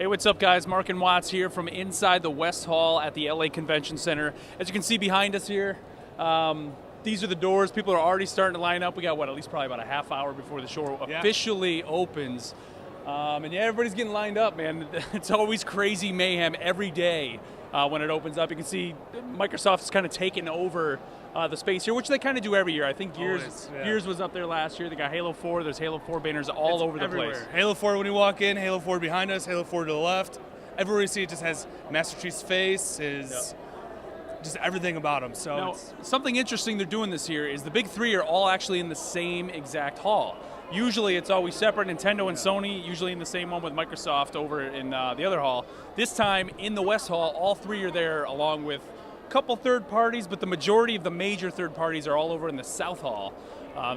Hey, what's up, guys? Mark and Watts here from inside the West Hall at the LA Convention Center. As you can see behind us here, these are the doors. People are already starting to line up. We got, at least probably about a half hour before the show officially opens. And yeah, everybody's getting lined up, man. It's always crazy mayhem every day when it opens up. You can see Microsoft's kind of taken over the space here, which they kind of do every year. I think Gears was up there last year. They got Halo 4. There's Halo 4 banners all over the place. Halo 4 when you walk in, Halo 4 behind us, Halo 4 to the left. Everywhere you see it just has Master Chief's face, just everything about him. So now, something interesting they're doing this year is the big three are all actually in the same exact hall. Usually it's always separate, Nintendo and Sony, usually in the same one with Microsoft over in the other hall. This time, in the West Hall, all three are there along with a couple third parties, but the majority of the major third parties are all over in the South Hall.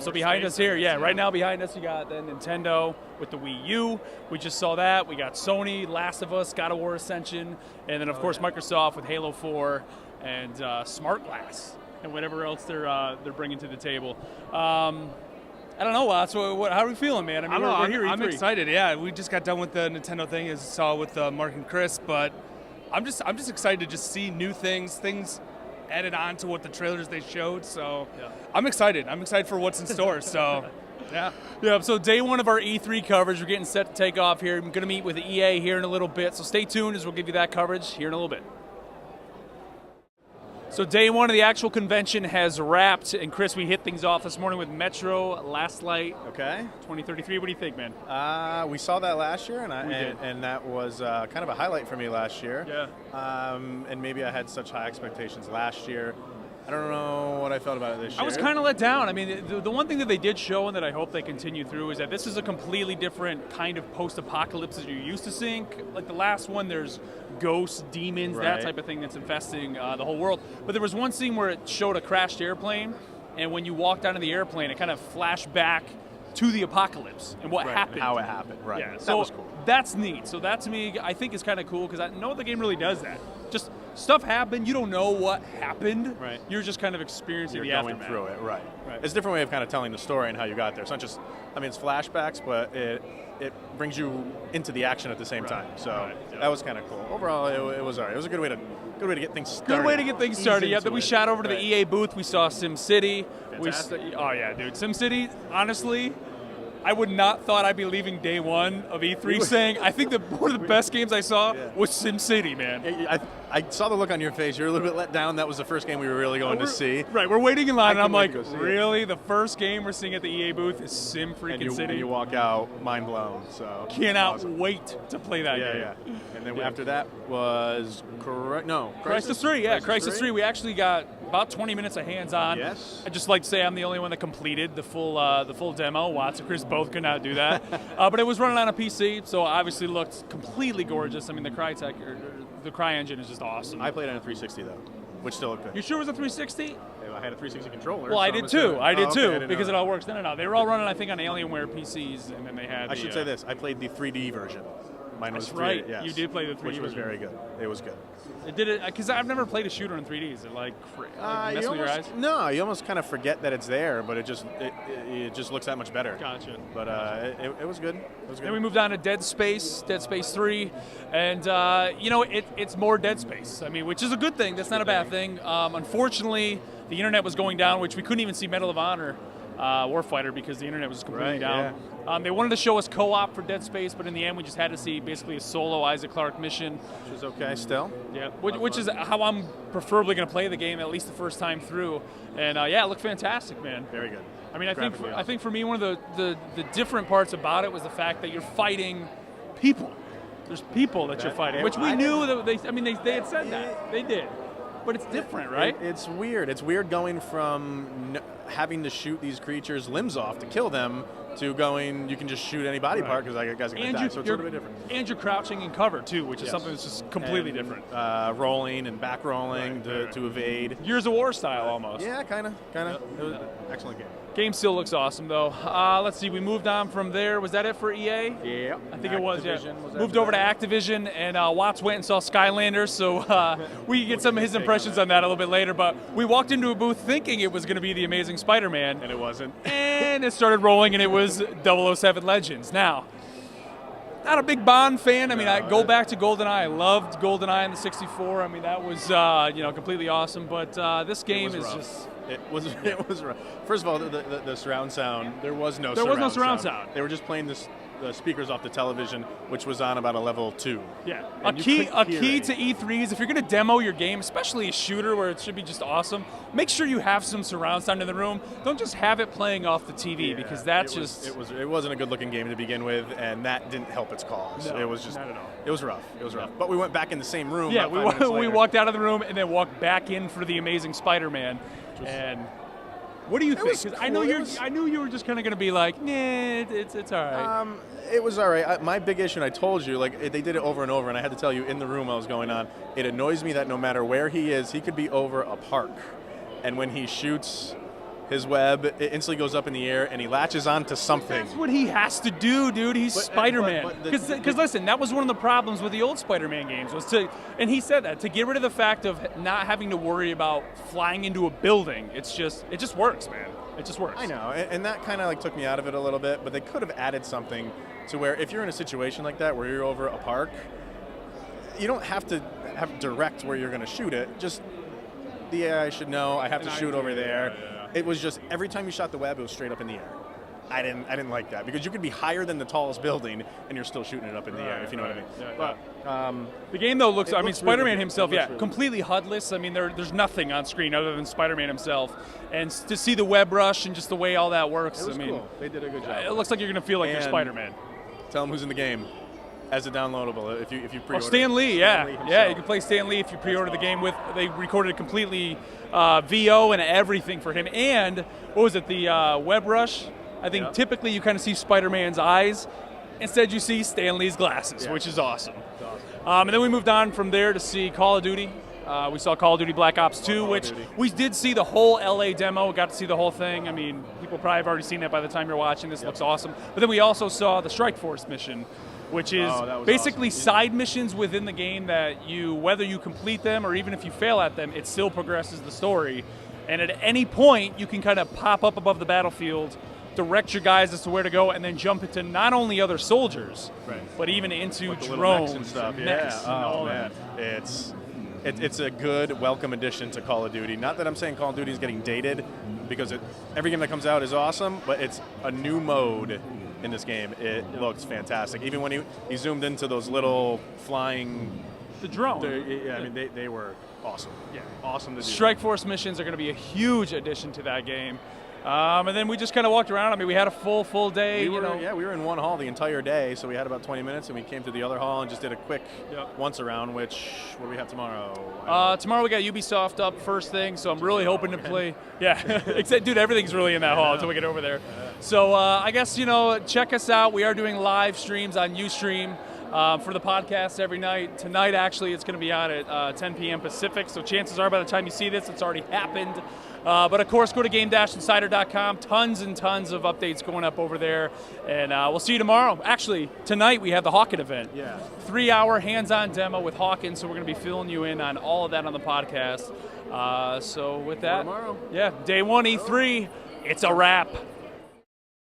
So behind us here, right now behind us you got the Nintendo with the Wii U. We just saw that. We got Sony, Last of Us, God of War Ascension, and then of course Microsoft with Halo 4 and Smart Glass and whatever else they're bringing to the table. I don't know, Watts. How are we feeling, man? I mean, we're here. I'm excited. Yeah, we just got done with the Nintendo thing, as you saw with Mark and Chris. But I'm just excited to just see new things added on to what the trailers they showed. So I'm excited. I'm excited for what's in store. So yeah. So day one of our E3 coverage, we're getting set to take off here. I'm going to meet with EA here in a little bit. So stay tuned as we'll give you that coverage here in a little bit. So day one of the actual convention has wrapped, and Chris, we hit things off this morning with Metro Last Light 2033. What do you think, man? We saw that last year, and that was kind of a highlight for me last year. Yeah. And maybe I had such high expectations last year. I don't know what I felt about it this year. I was kind of let down. I mean, the one thing that they did show and that I hope they continue through is that this is a completely different kind of post-apocalypse that you're used to seeing. Like the last one, there's ghosts, demons, that type of thing that's infesting the whole world. But there was one scene where it showed a crashed airplane, and when you walked out of the airplane, it kind of flashed back to the apocalypse and what happened. How it happened, right. Yeah, so that was cool. That's neat. So that, to me, I think is kind of cool because I know the game really does that. Just stuff happened, you don't know what happened. Right. You're just kind of experiencing the going aftermath. through it, right. It's a different way of kind of telling the story and how you got there. It's not just, it's flashbacks, but it brings you into the action at the same time. So that was kind of cool. Overall, it was all right. It was a good way to get things started. Good way to get things started. Yeah, then we shot over to the EA booth. We saw SimCity. Oh yeah, dude. SimCity, honestly, I would not thought I'd be leaving day one of E3 saying I think that one of the best games I saw was SimCity, man. I saw the look on your face. You're a little bit let down. That was the first game we were really going to see. Right, we're waiting in line, and I'm like, really? The first game we're seeing at the EA booth is Sim freaking City? And you walk out mind blown. So cannot wait to play that game. Yeah. And then after that was Crisis 3. Yeah, Crisis 3. We actually got about 20 minutes of hands-on. Yes. I'd just like to say I'm the only one that completed the full demo. Watts and Chris both could not do that. But it was running on a PC, so obviously looked completely gorgeous. I mean, the CryEngine is just awesome. I played on a 360 though, which still looked good. You sure it was a 360? I had a 360 controller. Well, so I did too, because it it all works. No. They were all running, I think, on Alienware PCs, and then they had. I should say this: I played the 3D version. Mine was 3D. Right. Yes, You did play the 3D which version. was very good. It was good. It did it because I've never played a shooter in 3D. Is it like mess with your eyes? No, you almost kind of forget that it's there, but it just looks that much better. Gotcha. But it was good. It was good. Then we moved on to Dead Space 3, and it's more Dead Space. I mean, which is a good thing. That's not a bad thing. Unfortunately, the internet was going down, which we couldn't even see Medal of Honor Warfighter because the internet was completely down. Yeah. They wanted to show us co-op for Dead Space, but in the end, we just had to see basically a solo Isaac Clarke mission. Which was okay still. Yeah, which is how I'm preferably going to play the game, at least the first time through. And it looked fantastic, man. Very good. I mean, I think for me, one of the different parts about it was the fact that you're fighting people. There's people that you're fighting, which we knew that they had said that. They did. But it's different, right? It's weird. It's weird going from having to shoot these creatures' limbs off to kill them to going, you can just shoot any body part because I guys are going to die. So it's a little bit different. And you're crouching in cover, too, which is something that's just completely different. Rolling and back rolling to evade. Gears of War style, almost. Yeah, kind of. It was an excellent game. Game still looks awesome, though. Let's see, we moved on from there. Was that it for EA? Yeah. I think it was, yeah. Moved over to Activision, and Watts went and saw Skylanders, so we can get some of his impressions on that a little bit later. But we walked into a booth thinking it was going to be The Amazing Spider-Man. And it wasn't. And it started rolling, and it was 007 Legends. Now, not a big Bond fan. I mean, I go back to GoldenEye. I loved GoldenEye in the 64. I mean, that was completely awesome. But this game is just. It was rough. First of all, the surround sound. There was no surround sound. They were just playing the speakers off the television, which was on about a level 2. Yeah. A key to E3s, if you're going to demo your game, especially a shooter where it should be just awesome, make sure you have some surround sound in the room. Don't just have it playing off the TV because that's it wasn't a good looking game to begin with, and that didn't help its cause. No, it was just not at all. It was rough. But we went back in the same room. Yeah, about 5 minutes we later. walked out of the room and then walked back in for the Amazing Spider-Man. And what do you think? 'Cause I knew you were just kind of going to be like, nah, it's all right. It was all right. My big issue, and I told you, like they did it over and over, and I had to tell you in the room I was going on. It annoys me that no matter where he is, he could be over a park, and when he shoots his web, it instantly goes up in the air, and he latches onto something. That's what he has to do, dude. He's Spider-Man. Because listen, that was one of the problems with the old Spider-Man games and he said that, to get rid of the fact of not having to worry about flying into a building. It just works, man. It just works. I know, and that kind of like took me out of it a little bit, but they could have added something to where if you're in a situation like that where you're over a park, you don't have to have direct where you're going to shoot it. Just the AI should know I have to shoot over there. Yeah. It was just every time you shot the web, it was straight up in the air. I didn't like that because you could be higher than the tallest building and you're still shooting it up in the air, if you know what I mean. Yeah. But the game though looks. I mean, Spider-Man really himself, really completely HUDless. I mean, there's nothing on screen other than Spider-Man himself, and to see the web rush and just the way all that works. It was cool. They did a good job. It looks like you're gonna feel like you're Spider-Man. Tell them who's in the game as a downloadable if you pre-order. Oh, Stan Lee, Stan you can play Stan Lee if you pre-order the game with. They recorded completely VO and everything for him. And what was it? The web rush. I think typically you kind of see Spider-Man's eyes. Instead, you see Stan Lee's glasses, which is awesome. And then we moved on from there to see Call of Duty. We saw Call of Duty Black Ops 2, which we did see the whole LA demo. Got to see the whole thing. I mean, people probably have already seen that by the time you're watching this. Looks awesome. But then we also saw the Strike Force mission, which is basically side missions within the game that whether you complete them or even if you fail at them, it still progresses the story. And at any point, you can kind of pop up above the battlefield, direct your guys as to where to go, and then jump into not only other soldiers, but even into drones and stuff. Mechs and all that. It's a good welcome addition to Call of Duty. Not that I'm saying Call of Duty is getting dated, because every game that comes out is awesome, but it's a new mode in this game. It looks fantastic. Even when he zoomed into those little flying... The drone. I mean, they were awesome. Yeah, awesome to do. Strike Force missions are going to be a huge addition to that game. And then we just kind of walked around. I mean, we had a full day. We were in one hall the entire day, so we had about 20 minutes, and we came to the other hall and just did a quick once around. What do we have tomorrow? Tomorrow we got Ubisoft up first thing, so I'm really hoping to play. Yeah, except dude, everything's really in that hall until we get over there. So I guess check us out. We are doing live streams on Ustream. For the podcast every night. Tonight, actually, it's going to be on at 10 p.m. Pacific, so chances are by the time you see this, it's already happened. But of course, go to game-insider.com. Tons and tons of updates going up over there. And we'll see you tomorrow. Actually, tonight we have the Hawken event. Yeah. 3-hour hands-on demo with Hawken, so we're going to be filling you in on all of that on the podcast. So with that, tomorrow. Yeah, day 1 E3, it's a wrap.